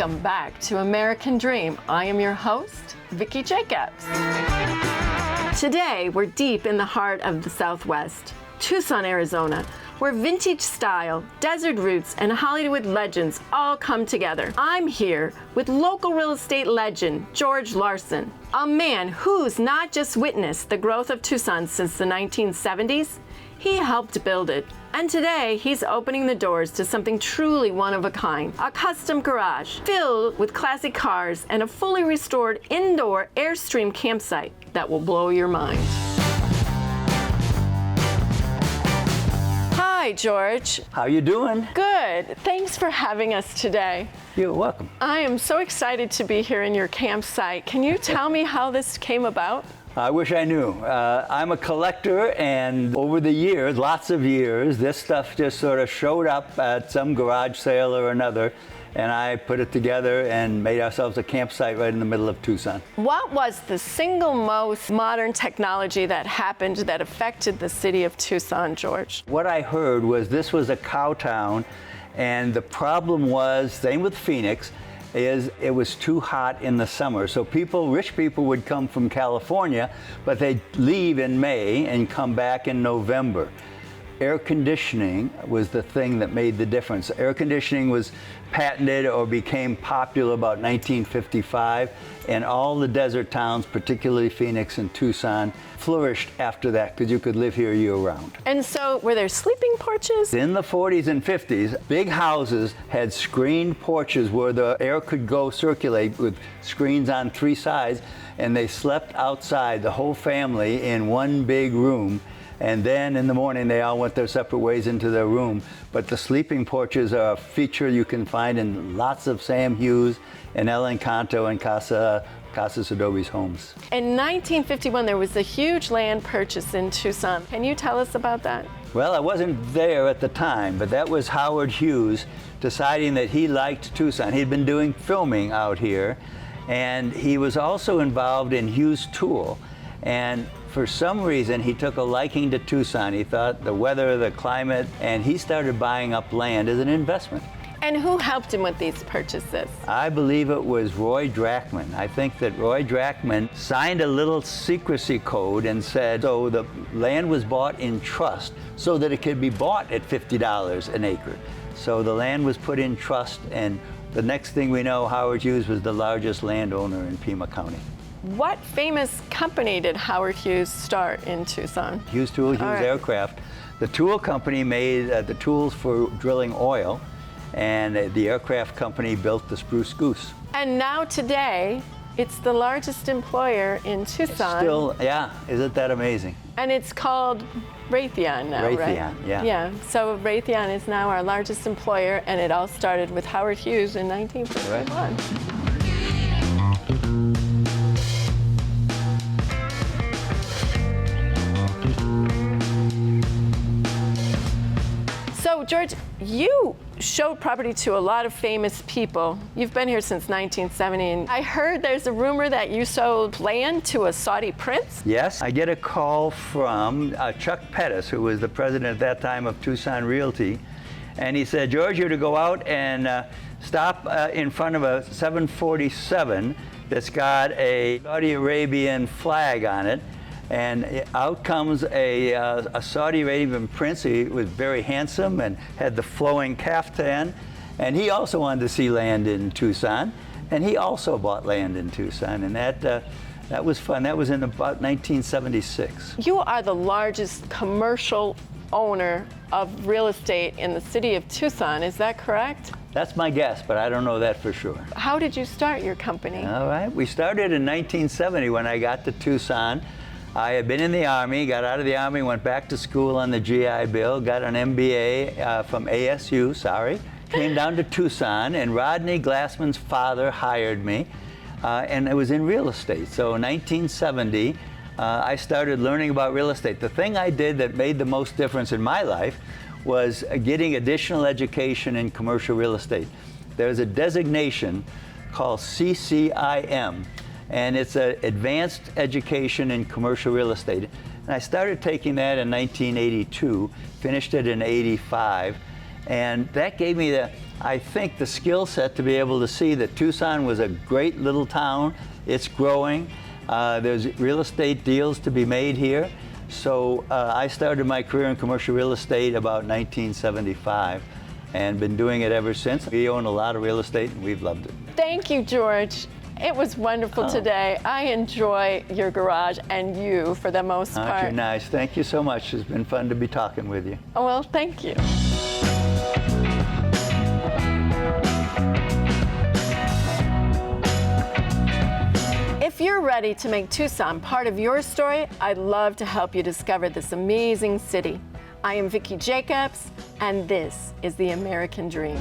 Welcome back to American Dream. I am your host, Vickie Jacobs. Today, we're deep in the heart of the Southwest, Tucson, Arizona, where vintage style, desert roots, and Hollywood legends all come together. I'm here with local real estate legend, George Larsen, a man who's not just witnessed the growth of Tucson since the 1970s, he helped build it. And today, he's opening the doors to something truly one of a kind, a custom garage filled with classic cars and a fully restored indoor Airstream campsite that will blow your mind. Hi, George. How you doing? Good. Thanks for having us today. You're welcome. I am so excited to be here in your campsite. Can you tell me how this came about? I wish I knew. I'm a collector, and over the years, lots of years, this stuff just sort of showed up at some garage sale or another, and I put it together and made ourselves a campsite right in the middle of Tucson. What was the single most modern technology that happened that affected the city of Tucson, George? What I heard was this was a cow town, and the problem was, same with Phoenix, is it was too hot in the summer. So rich people would come from California, but they'd leave in May and come back in November. Air conditioning was the thing that made the difference. Air conditioning was patented or became popular about 1955, and all the desert towns, particularly Phoenix and Tucson, flourished after that because you could live here year-round. And so were there sleeping porches? In the 40s and 50s, big houses had screened porches where the air could go circulate with screens on three sides, and they slept outside, the whole family, in one big room. And then in the morning, they all went their separate ways into their room. But the sleeping porches are a feature you can find in lots of Sam Hughes and El Encanto and Casas Adobe's homes. In 1951, there was a huge land purchase in Tucson. Can you tell us about that? Well, I wasn't there at the time, but that was Howard Hughes deciding that he liked Tucson. He'd been doing filming out here, and he was also involved in Hughes Tool. And for some reason, he took a liking to Tucson. He thought the weather, the climate, and he started buying up land as an investment. And who helped him with these purchases? I believe it was Roy Drachman. I think that Roy Drachman signed a little secrecy code and said, so the land was bought in trust so that it could be bought at $50 an acre. So the land was put in trust, and the next thing we know, Howard Hughes was the largest landowner in Pima County. What famous company did Howard Hughes start in Tucson? Hughes Tool, Hughes Aircraft. The tool company made the tools for drilling oil, and the aircraft company built the Spruce Goose. And now today, it's the largest employer in Tucson. Still, yeah, isn't that amazing? And it's called Raytheon now, right? Raytheon, yeah. Yeah, so Raytheon is now our largest employer, and it all started with Howard Hughes in 1951. Right. So, George, you showed property to a lot of famous people. You've been here since 1970, and I heard there's a rumor that you sold land to a Saudi prince? Yes, I get a call from Chuck Pettis, who was the president at that time of Tucson Realty, and he said, George, you're to go out and stop in front of a 747 that's got a Saudi Arabian flag on it. And out comes a Saudi Arabian prince. He was very handsome and had the flowing caftan. And he also wanted to see land in Tucson. And he also bought land in Tucson. And that was fun. That was in about 1976. You are the largest commercial owner of real estate in the city of Tucson. Is that correct? That's my guess, but I don't know that for sure. How did you start your company? All right. We started in 1970 when I got to Tucson. I had been in the Army, got out of the Army, went back to school on the GI Bill, got an MBA from ASU, came down to Tucson, and Rodney Glassman's father hired me, and it was in real estate. So in 1970, I started learning about real estate. The thing I did that made the most difference in my life was getting additional education in commercial real estate. There's a designation called CCIM, and it's an advanced education in commercial real estate. And I started taking that in 1982, finished it in 85, and that gave me I think the skill set to be able to see that Tucson was a great little town. It's growing. There's real estate deals to be made here. So I started my career in commercial real estate about 1975 and been doing it ever since. We own a lot of real estate and we've loved it. Thank you, George. It was wonderful today. I enjoy your garage and you for the most part. You're nice. Thank you so much. It's been fun to be talking with you. Oh, well, thank you. If you're ready to make Tucson part of your story, I'd love to help you discover this amazing city. I am Vickie Jacobs, and this is the American Dream.